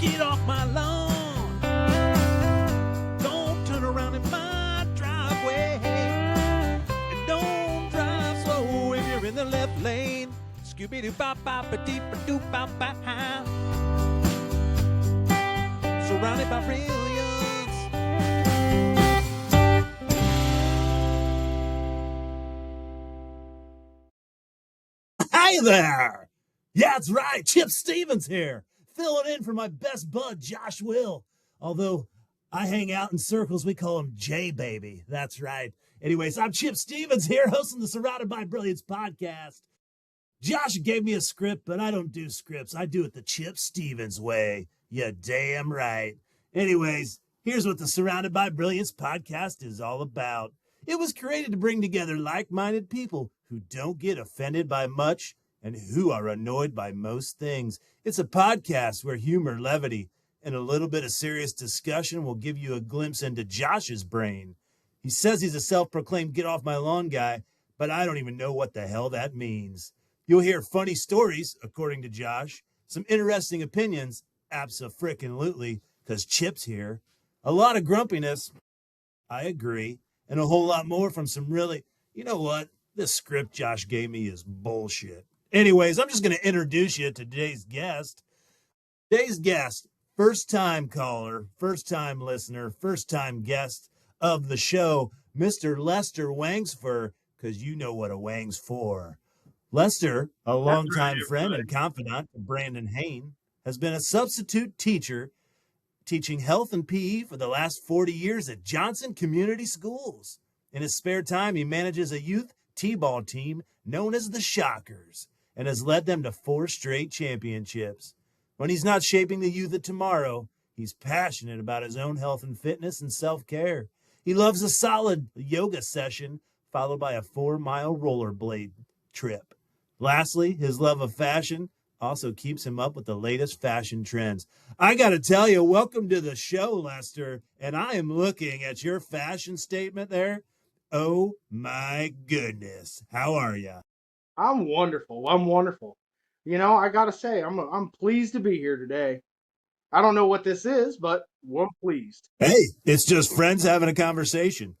Get off my lawn. Don't turn around in my driveway. And don't drive slow if you're in the left lane. Scooby-Doo-bop-bop-a-deep-a-doop-bop-bop. Surrounded by brilliance. Hey there! Yeah, that's right. Chip Stevens here, filling in for my best bud, Josh Will. Although I hang out in circles, we call him J-Baby. That's right. Anyways, I'm Chip Stevens here, hosting the Surrounded by Brilliance podcast. Josh gave me a script, but I don't do scripts. I do it the Chip Stevens way. You damn right. Anyways, here's what the Surrounded by Brilliance podcast is all about. It was created to bring together like-minded people who don't get offended by much and who are annoyed by most things. It's a podcast where humor, levity, and a little bit of serious discussion will give you a glimpse into Josh's brain. He says he's a self-proclaimed get-off-my-lawn guy, but I don't even know what the hell that means. You'll hear funny stories, according to Josh, some interesting opinions, abso-frickin-lutely, because Chip's here, a lot of grumpiness, I agree, and a whole lot more from some really, you know what, this script Josh gave me is bullshit. Anyways, I'm just going to introduce you to today's guest. Today's guest, first-time caller, first-time listener, first-time guest of the show, Mr. Lester Wangsfor, because you know what a Wang's for. Lester, a longtime friend and confidant of Brandon Hoehn, has been a substitute teacher teaching health and PE for the last 40 years at Johnson Community Schools. In his spare time, he manages a youth T-ball team known as the Shockers and has led them to 4 straight championships. When he's not shaping the youth of tomorrow, he's passionate about his own health and fitness and self-care. He loves a solid yoga session followed by a 4-mile rollerblade trip. Lastly, his love of fashion also keeps him up with the latest fashion trends. I got to tell you, welcome to the show, Lester, and I am looking at your fashion statement there. Oh, my goodness. How are you? I'm wonderful. You know, I got to say, I'm pleased to be here today. I don't know what this is, but I'm pleased. Hey, it's just friends having a conversation.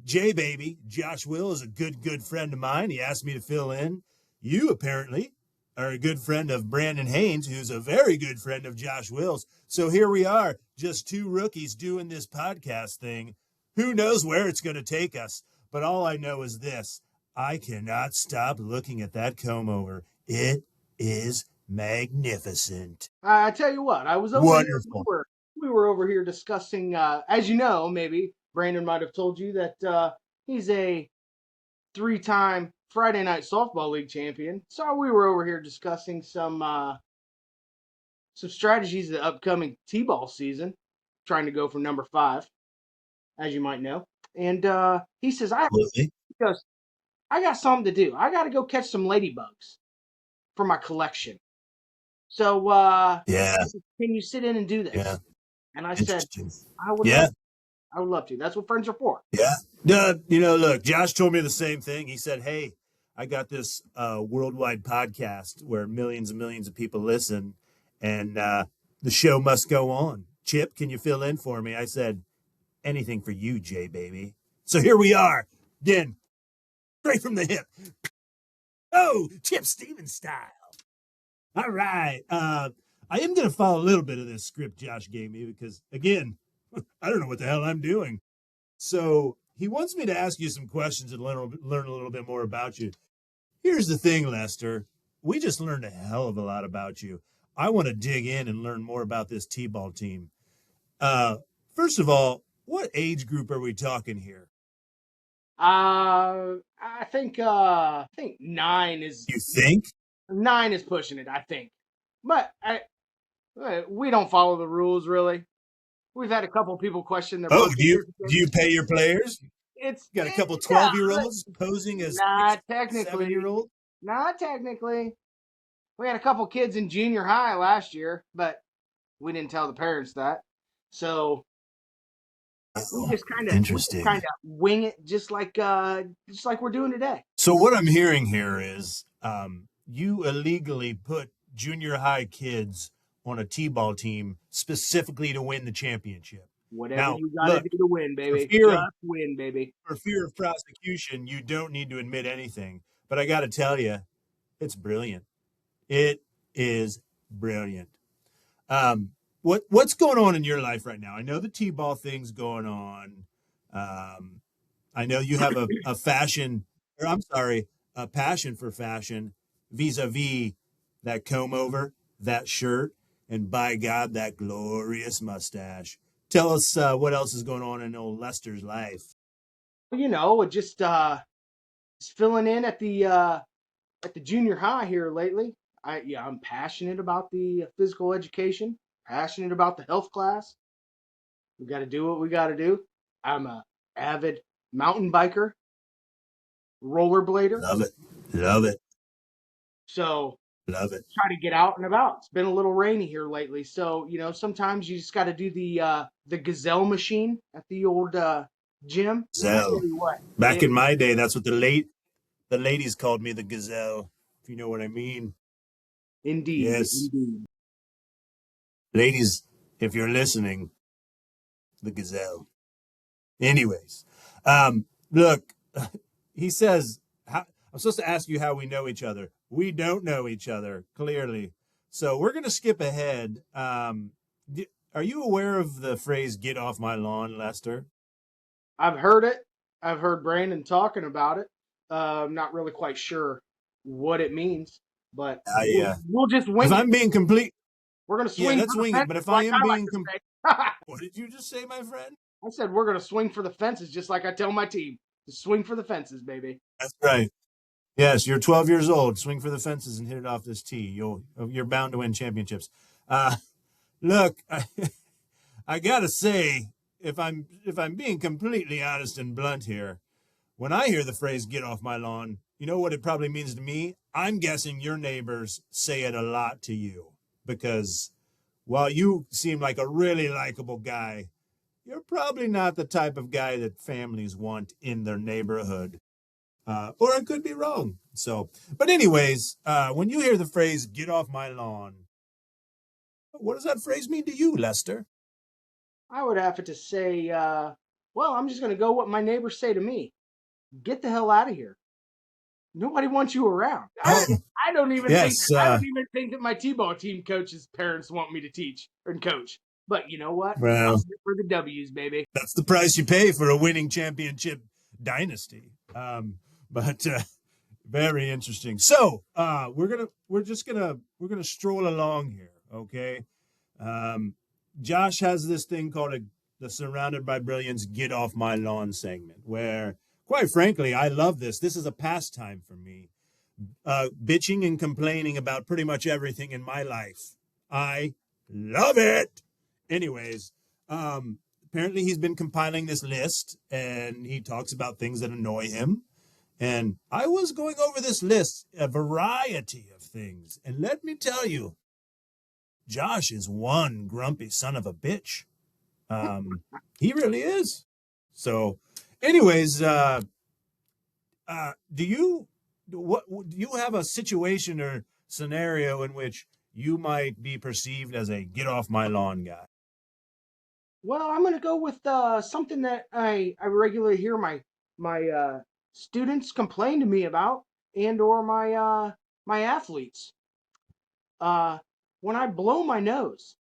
J-Baby, Josh Will, is a good friend of mine. He asked me to fill in. You, apparently, are a good friend of Brandon Hoehn, who's a very good friend of Josh Will's. So here we are, just 2 rookies doing this podcast thing. Who knows where it's going to take us? But all I know is this. I cannot stop looking at that comb-over. It is magnificent. I tell you what, I was over Wonderful. Here, we were over here discussing, as you know, maybe Brandon might have told you that he's a 3-time Friday Night Softball League champion. So we were over here discussing some strategies of the upcoming T-ball season, trying to go for number 5, as you might know. And he says, he goes, I got something to do. I got to go catch some ladybugs for my collection. So, yeah. Can you sit in and do this? Yeah. And I said, I would love to. That's what friends are for. Yeah. Look, Josh told me the same thing. He said, hey, I got this worldwide podcast where millions and millions of people listen, and the show must go on. Chip, can you fill in for me? I said, anything for you, J-Baby. So here we are, again, straight from the hip. Oh, Chip Stevens style. All right. I am going to follow a little bit of this script Josh gave me because, again, I don't know what the hell I'm doing. So he wants me to ask you some questions and learn a little bit more about you. Here's the thing, Lester. We just learned a hell of a lot about you. I want to dig in and learn more about this T-ball team. First of all, what age group are we talking here? I think 9 is. You think? 9 is pushing it, I think. But we don't follow the rules, really. We've had a couple people question their. Oh, do you pay your players? It's got a couple 12-year-olds posing as not technically 7-year-old. Not technically. We had a couple kids in junior high last year, but we didn't tell the parents that. So we just kind of wing it, just like we're doing today. So what I'm hearing here is you illegally put junior high kids on a T-ball team specifically to win the championship. Whatever Now, you got to look, do to win, baby. Just win, baby. For fear of prosecution, you don't need to admit anything. But I got to tell you, it's brilliant. It is brilliant. What's going on in your life right now? I know the T-ball thing's going on. I know you have a passion for fashion vis-a-vis that comb over, that shirt, and by God, that glorious mustache. Tell us what else is going on in old Lester's life. You know, it just filling in at the junior high here lately. I'm passionate about the physical education, passionate about the health class. We got to do what we got to do. I'm a avid mountain biker, rollerblader. Love it. So love it. Try to get out and about. It's been a little rainy here lately, so sometimes you just got to do the gazelle machine at the old gym. Gazelle. Back in my day, that's what the ladies called me, the gazelle, if you know what I mean. Indeed. Yes. Indeed. Ladies, if you're listening, the gazelle. Anyways, look, he says, I'm supposed to ask you how we know each other. We don't know each other, clearly. So we're going to skip ahead. Are you aware of the phrase, get off my lawn, Lester? I've heard it. I've heard Brandon talking about it. I'm not really quite sure what it means, but we'll just wing it. If I'm being complete. We're going to swing. Let's wing it. But if I am being complete. What did you just say, my friend? I said we're going to swing for the fences, just like I tell my team. Just swing for the fences, baby. That's right. Yes, you're 12 years old. Swing for the fences and hit it off this tee. You're bound to win championships. Look, I gotta say, if I'm being completely honest and blunt here, when I hear the phrase "get off my lawn," you know what it probably means to me? I'm guessing your neighbors say it a lot to you because while you seem like a really likable guy, you're probably not the type of guy that families want in their neighborhood. Or I could be wrong. But anyways, when you hear the phrase, get off my lawn, what does that phrase mean to you, Lester? I would have to say, well, I'm just going to go what my neighbors say to me. Get the hell out of here. Nobody wants you around. I don't even think that my T-ball team coach's parents want me to teach and coach. But you know what? Well, I'm here for the W's, baby. That's the price you pay for a winning championship dynasty. But very interesting. So we're gonna stroll along here, okay? Josh has this thing called the Surrounded by Brilliance Get Off My Lawn segment, where, quite frankly, I love this. This is a pastime for me. Bitching and complaining about pretty much everything in my life. I love it. Anyways, apparently he's been compiling this list, and he talks about things that annoy him. And I was going over this list, a variety of things. And let me tell you, Josh is one grumpy son of a bitch. He really is. So, anyways, do you have a situation or scenario in which you might be perceived as a get off my lawn guy? Well, I'm going to go with something that I regularly hear my students complain to me about, and or my athletes. When I blow my nose,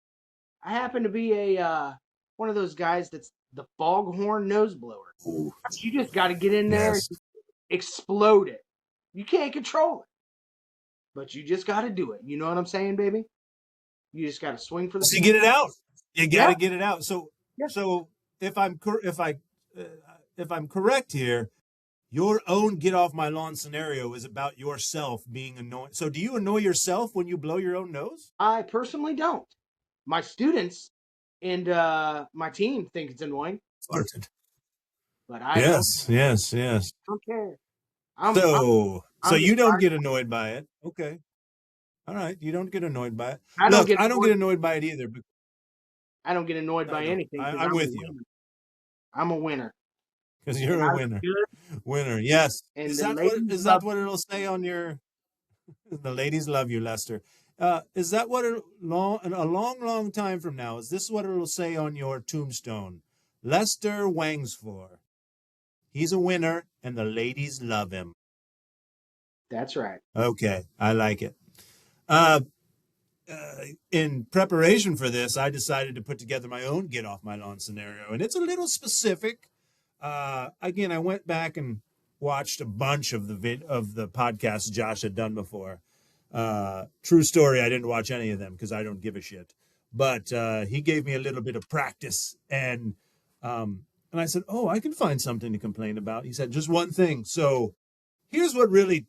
I happen to be a one of those guys that's the foghorn nose blower. Ooh. You just got to get in there and explode it. You can't control it, but you just got to do it. You know what I'm saying, baby? You just got to swing for the. So you get it out. You got to get it out. So if I'm correct here, your own get off my lawn scenario is about yourself being annoyed. So do you annoy yourself when you blow your own nose? I personally don't. My students and my team think it's annoying. Farted. But I yes. don't care. So you don't get annoyed by it. Okay. All right. You don't get annoyed by it. I don't get annoyed by it either. I don't get annoyed by anything. I'm with you. I'm a winner. Because you're a winner. Winner, yes. And is that what it'll say on your... The ladies love you, Lester. Is that what a long time from now? Is this what it'll say on your tombstone? Lester Wangsfor. He's a winner, and the ladies love him. That's right. Okay, I like it. In preparation for this, I decided to put together my own get off my lawn scenario, and it's a little specific. Again, I went back and watched a bunch of the podcasts Josh had done before. True story, I didn't watch any of them because I don't give a shit. But he gave me a little bit of practice, and I said, "Oh, I can find something to complain about." He said, "Just one thing." So here's what really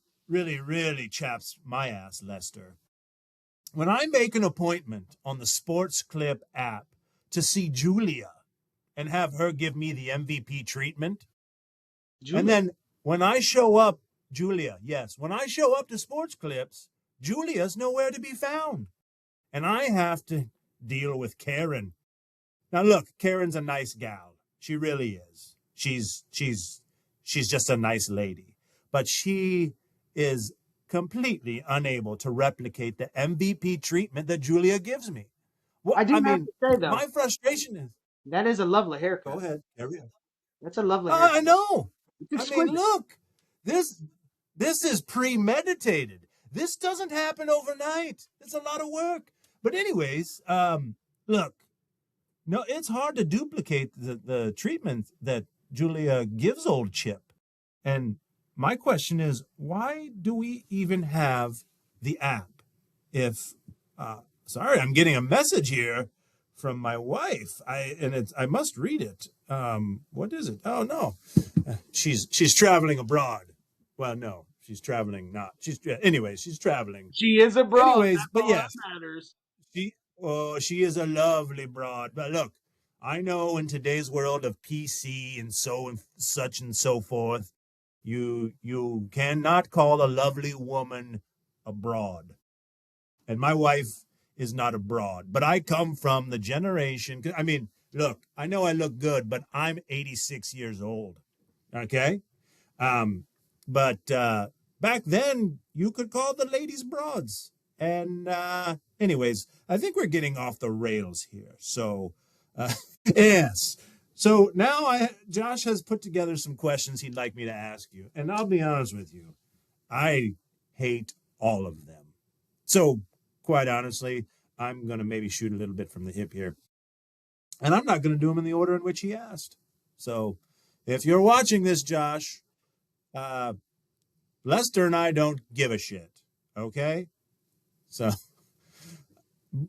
chaps my ass, Lester. When I make an appointment on the Sports Clip app to see Julia and have her give me the MVP treatment, and then when I show up, Julia, yes, when I show up to Sports Clips, Julia's nowhere to be found. And I have to deal with Karen. Now look, Karen's a nice gal. She really is. She's just a nice lady. But she is completely unable to replicate the MVP treatment that Julia gives me. Well, I have to say, though, my frustration is that is a lovely haircut. Go ahead, carry on. That's a lovely haircut. I know. It's I mean, look, this is premeditated. This doesn't happen overnight. It's a lot of work. But anyways, look, no, it's hard to duplicate the treatment that Julia gives old Chip. And my question is, why do we even have the app? If, sorry, I'm getting a message here from my wife. I must read it. What is it? Oh no, she's traveling abroad. Well, no, she's traveling not. Anyways, she's traveling. She is abroad. Anyways, that's but all yes, that matters. She is a lovely broad. But look, I know in today's world of PC and such and so forth, you cannot call a lovely woman a broad. And my wife is not a broad, but I come from the generation. I mean, look, I know I look good, but I'm 86 years old. Okay. But back then you could call the ladies broads. And anyways, I think we're getting off the rails here. So yes. So now Josh has put together some questions he'd like me to ask you. And I'll be honest with you, I hate all of them. So quite honestly, I'm going to maybe shoot a little bit from the hip here. And I'm not going to do them in the order in which he asked. So if you're watching this, Josh, Lester and I don't give a shit. Okay? So,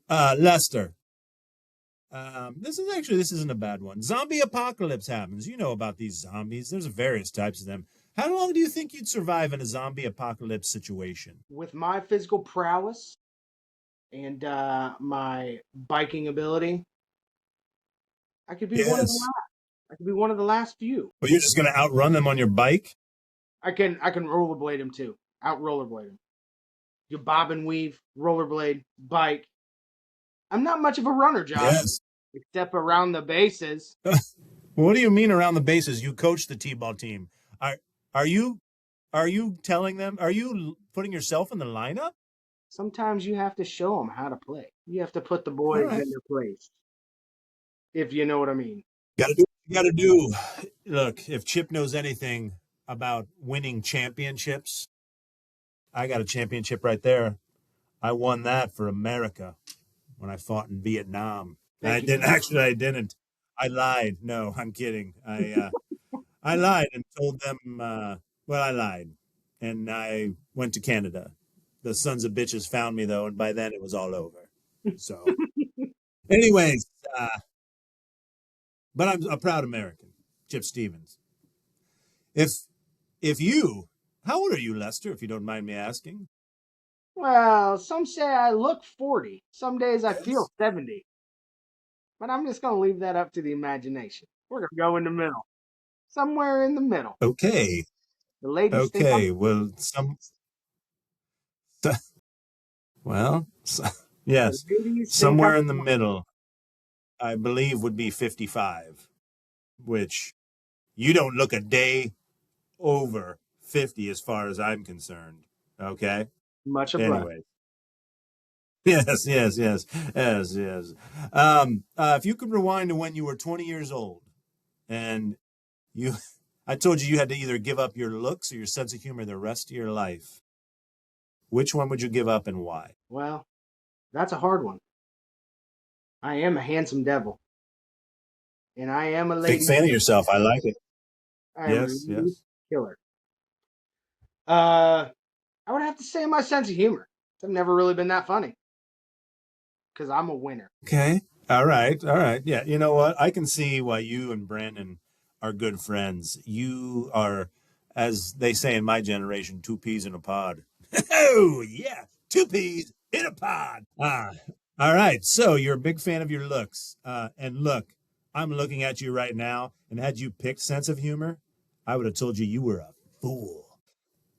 Lester, this isn't a bad one. Zombie apocalypse happens. You know about these zombies. There's various types of them. How long do you think you'd survive in a zombie apocalypse situation? With my physical prowess and my biking ability, I could be one of the last. I could be one of the last few. But you're just going to outrun them on your bike? I can rollerblade them too. Out rollerblade them. You bob and weave, rollerblade, bike. I'm not much of a runner, Josh. Yes. Except around the bases. What do you mean around the bases? You coach the T-ball team. Are you telling them? Are you putting yourself in the lineup? Sometimes you have to show them how to play. You have to put the boys in their place. If you know what I mean. Got to do what you got to do. Look, if Chip knows anything about winning championships, I got a championship right there. I won that for America when I fought in Vietnam. I didn't. I lied. No, I'm kidding. I lied and told them, I lied. And I went to Canada. The sons of bitches found me, though, and by then it was all over. So, anyways, but I'm a proud American, Chip Stevens. How old are you, Lester, if you don't mind me asking? Well, some say I look 40. Some days I feel 70. But I'm just going to leave that up to the imagination. We're going to go in the middle. Somewhere in the middle. Okay. The ladies okay, yes, somewhere in the middle, I believe would be 55, which you don't look a day over 50 as far as I'm concerned. Okay? Much obliged. Anyway. Yes, yes, yes, yes, yes. If you could rewind to when you were 20 years old and you, I told you you had to either give up your looks or your sense of humor the rest of your life, which one would you give up and why? Well, that's a hard one. I am a handsome devil, and I am a Big lady. fan of yourself. I like it. I am a Yes, lady yes. killer. Uh, I would have to say my sense of humor. I've never really been that funny because I'm a winner. Okay. All right. All right. Yeah. You know what? I can see why you and Brandon are good friends. You are, as they say in my generation, two peas in a pod. Oh, yeah. Two peas in a pod. All right. So you're a big fan of your looks. And look, I'm looking at you right now. And had you picked sense of humor, I would have told you you were a fool.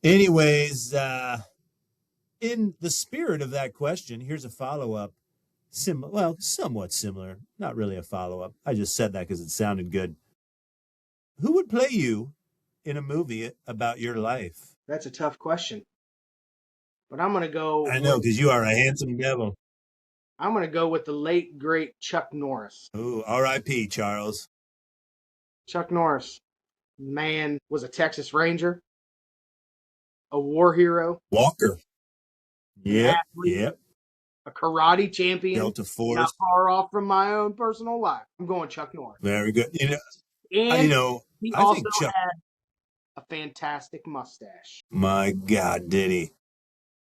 Anyways, in the spirit of that question, here's a follow up. Well, somewhat similar. Not really a follow up. I just said that because it sounded good. Who would play you in a movie about your life? That's a tough question, but I'm gonna go I with know, because you are a handsome devil. the late great Chuck Norris. Oh, R.I.P. Charles. Chuck Norris, man, was a Texas Ranger, a war hero, Walker. an Yep, athlete, yep. a karate champion, Delta not Force. far off from my own personal life. I'm going Chuck Norris. Very good. And he I also think Chuck. had a fantastic mustache. My God, did he?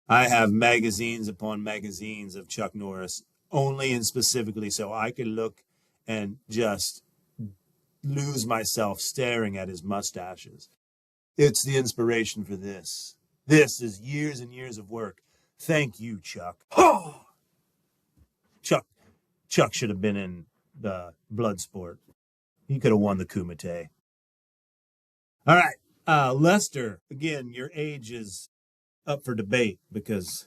I have magazines upon magazines of Chuck Norris, only and specifically so I could look and just lose myself staring at his mustaches. It's the inspiration for this. This is years and years of work. Thank you, Chuck. Oh, Chuck. Chuck should have been in the blood sport. He could have won the Kumite. All right, Lester. Again, your age is up for debate because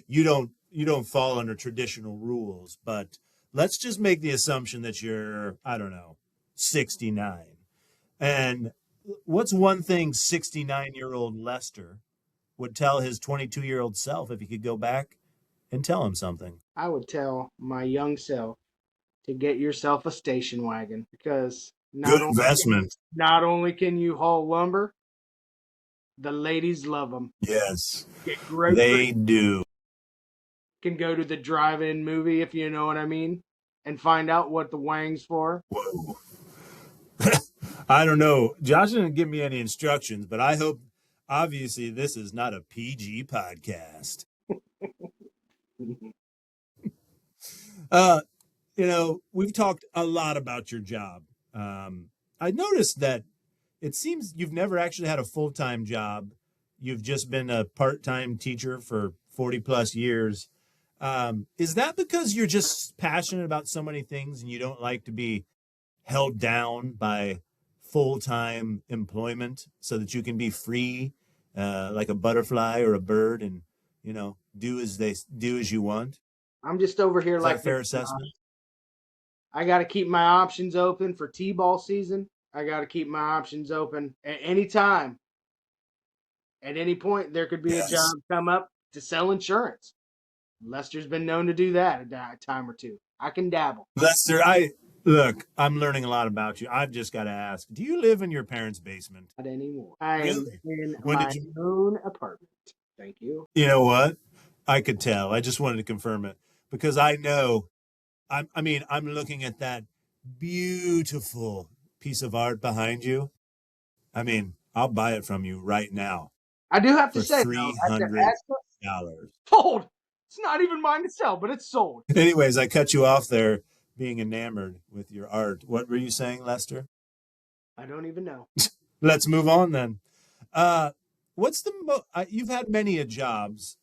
you don't fall under traditional rules. But let's just make the assumption that you're, I don't know, 69. And what's one thing 69-year-old Lester would tell his 22-year-old self if he could go back and tell him something? I would tell my young self to get yourself a station wagon because Good investment. not only can you haul lumber, the ladies love them. Yes, Get groceries, they do. can go to the drive-in movie if you know what I mean, and find out what the Wang's for. Whoa. I don't know. Josh didn't give me any instructions, but I hope, obviously, this is not a PG podcast. Uh, we've talked a lot about your job. I noticed that it seems you've never actually had a full-time job. You've just been a part-time teacher for 40 plus years. Is that because you're just passionate about so many things and you don't like to be held down by full-time employment so that you can be free, like a butterfly or a bird and, do as you want? I'm just over here Is that like a fair this. assessment? I got to keep my options open for T-ball season. I got to keep my options open at any time. At any point, there could be a Yes. job come up to sell insurance. Lester's been known to do that a time or two. I can dabble. Lester, I'm learning a lot about you. I've just got to ask, do you live in your parents' basement? Not anymore. I am Really? in When my did you? own apartment. Thank you. You know what? I could tell. I just wanted to confirm it because I know. I'm looking at that beautiful piece of art behind you. I'll buy it from you right now I do have to for say, though, $300. sold. It's not even mine to sell, but it's sold. Anyways, I cut you off there, being enamored with your art. What were you saying, Lester? I don't even know. Let's move on then. What's you've had many a jobs,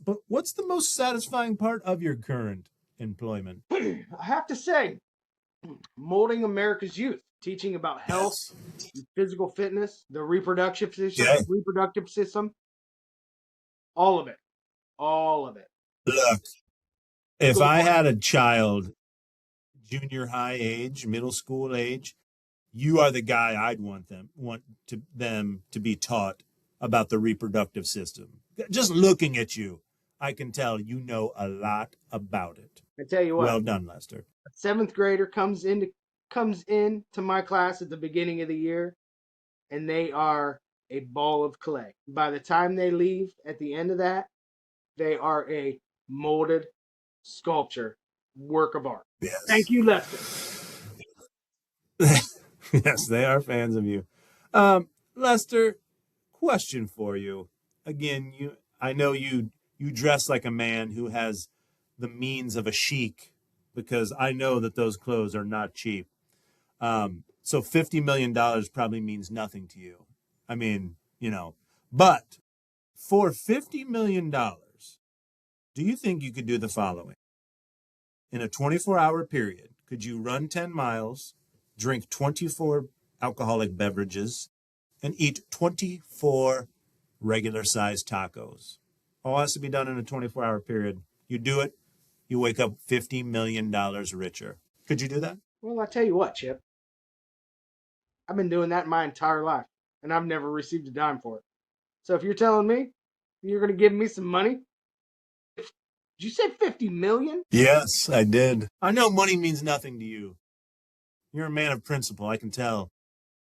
but what's the most satisfying part of your current employment? I have to say, molding America's youth, teaching about health, Yes. physical fitness, the Okay. reproductive system, all of it, all of it. Look, if Go I for it. had a child, junior high age, middle school age, you are the guy I'd want them to be taught about the reproductive system. Just looking at you, I can tell you know a lot about it. I tell you what, Well done, Lester. a seventh grader comes into my class at the beginning of the year, and they are a ball of clay. By the time they leave at the end of that, they are a molded sculpture, work of art. Yes. Thank you, Lester. Yes, they are fans of you. Lester, question for you. Again, I know you dress like a man who has the means of a sheik, because I know that those clothes are not cheap. So $50 million probably means nothing to you. I mean, but for $50 million, do you think you could do the following? In a 24-hour period, could you run 10 miles, drink 24 alcoholic beverages, and eat 24 regular-sized tacos? All has to be done in a 24-hour period. You do it, you wake up $50 million richer. Could you do that? Well, I tell you what, Chip. I've been doing that my entire life, and I've never received a dime for it. So if you're telling me you're going to give me some money, did you say 50 million? Yes, I did. I know money means nothing to you. You're a man of principle, I can tell.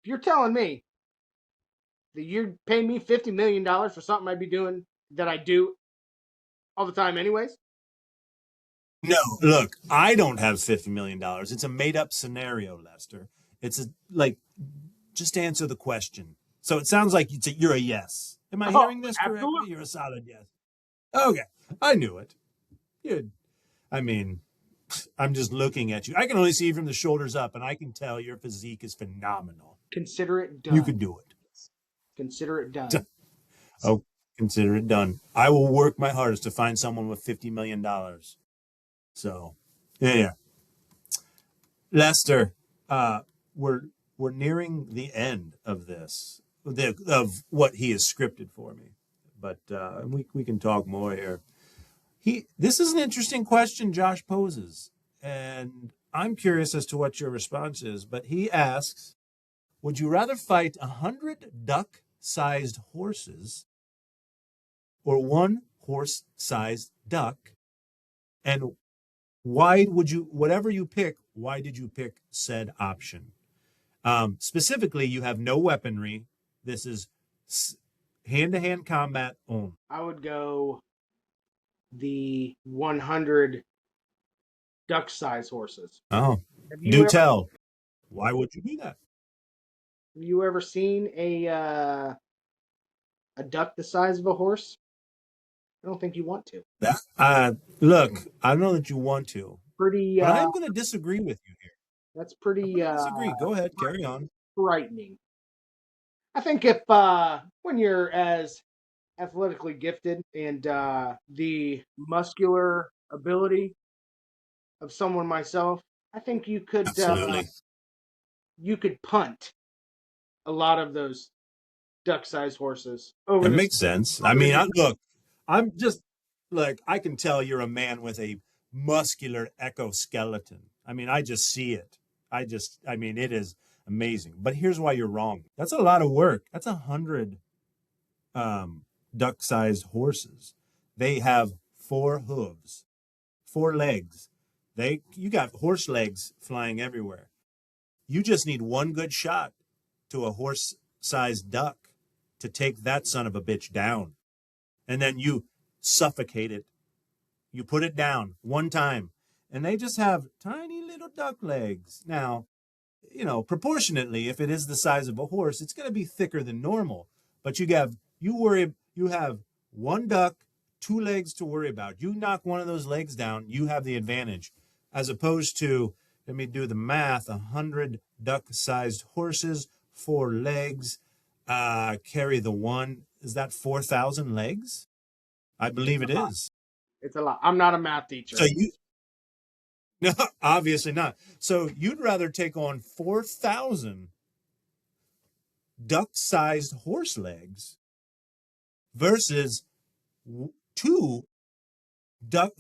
If you're telling me that you're paying me $50 million for something I'd be doing that I do all the time anyways? No, look, I don't have $50 million. It's a made-up scenario, Lester. Just answer the question. So it sounds like you're a yes. Am I hearing this correctly? Absolutely. You're a solid yes. Okay, I knew it. I'm just looking at you. I can only see you from the shoulders up, and I can tell your physique is phenomenal. Consider it done. You could do it. Consider it done. Oh, consider it done. I will work my hardest to find someone with $50 million. So, yeah. Lester, we're nearing the end of this, of what he has scripted for me, but we can talk more here. This is an interesting question Josh poses, and I'm curious as to what your response is. But he asks, would you rather fight 100 duck-sized horses or one horse-sized duck? And whatever you pick, why did you pick said option? Specifically, you have no weaponry. This is hand-to-hand combat only. I would go the 100 duck-sized horses. Oh, do tell. Why would you do that? Have you ever seen a duck the size of a horse? I don't think you want to. Look, I know that you want to, but I'm going to disagree with you here. That's pretty. Disagree. Go ahead, carry on. Frightening. I think if when you're as athletically gifted and the muscular ability of someone myself, I think you could punt a lot of those duck-sized horses over. That makes sense. I mean, I can tell you're a man with a muscular exoskeleton. I mean, I just see it. It is amazing. But here's why you're wrong. That's a lot of work. That's 100 duck-sized horses. They have 4 hooves, 4 legs. You got horse legs flying everywhere. You just need one good shot to a horse-sized duck to take that son of a bitch down. And then you suffocate it. You put it down one time. And they just have tiny little duck legs. Now, proportionately, if it is the size of a horse, it's going to be thicker than normal. But you have one duck, 2 legs to worry about. You knock one of those legs down, you have the advantage. As opposed to, let me do the math, 100 duck-sized horses, 4 legs, carry the one. Is that 4,000 legs? I believe it is. It's a lot. I'm not a math teacher. No, obviously not. So you'd rather take on 4,000 duck-sized horse legs versus 2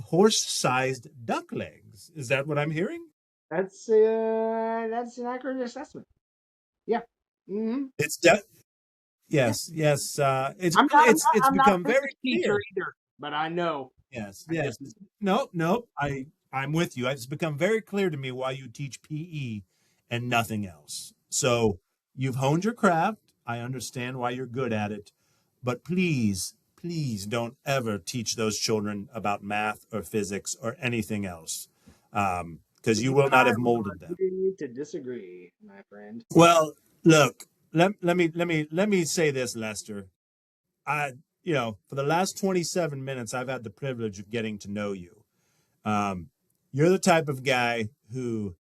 horse-sized duck legs. Is that what I'm hearing? That's an accurate assessment. Yeah. Mm-hmm. Yes. It's become very clear. Either. but I know. Yes, yes. No. I'm with you. It's become very clear to me why you teach PE and nothing else. So you've honed your craft. I understand why you're good at it, but please, please don't ever teach those children about math or physics or anything else, because you will not have molded them. To disagree, my friend. Well, look, let me say this, Lester. For the last 27 minutes, I've had the privilege of getting to know you. You're the type of guy who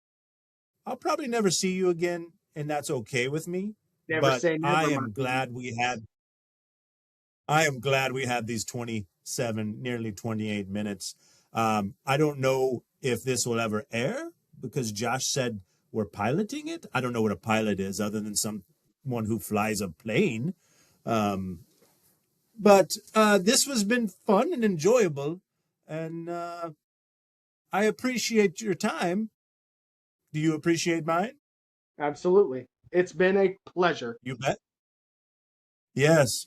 I'll probably never see you again, and that's okay with me. Never But say never. I am glad we had these 27, nearly 28 minutes. I don't know if this will ever air because Josh said we're piloting it. I don't know what a pilot is other than someone who flies a plane. But this has been fun and enjoyable, and I appreciate your time. Do you appreciate mine? Absolutely. It's been a pleasure. You bet. Yes.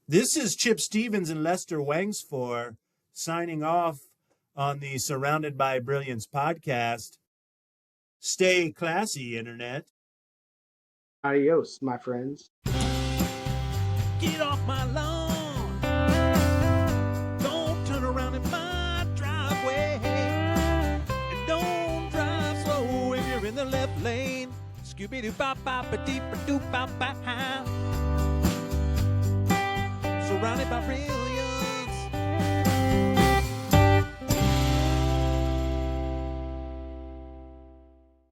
This is Chip Stevens and Lester Wangsfor signing off on the Surrounded by Brilliance podcast. Stay classy, Internet. Adios, my friends. Get off my lawn. Don't turn around in my driveway. And don't drive slow if you're in the left lane. Scooby-Doo-bop-bop-a-deep-a-doop-bop-bop. Surrounded by brilliance.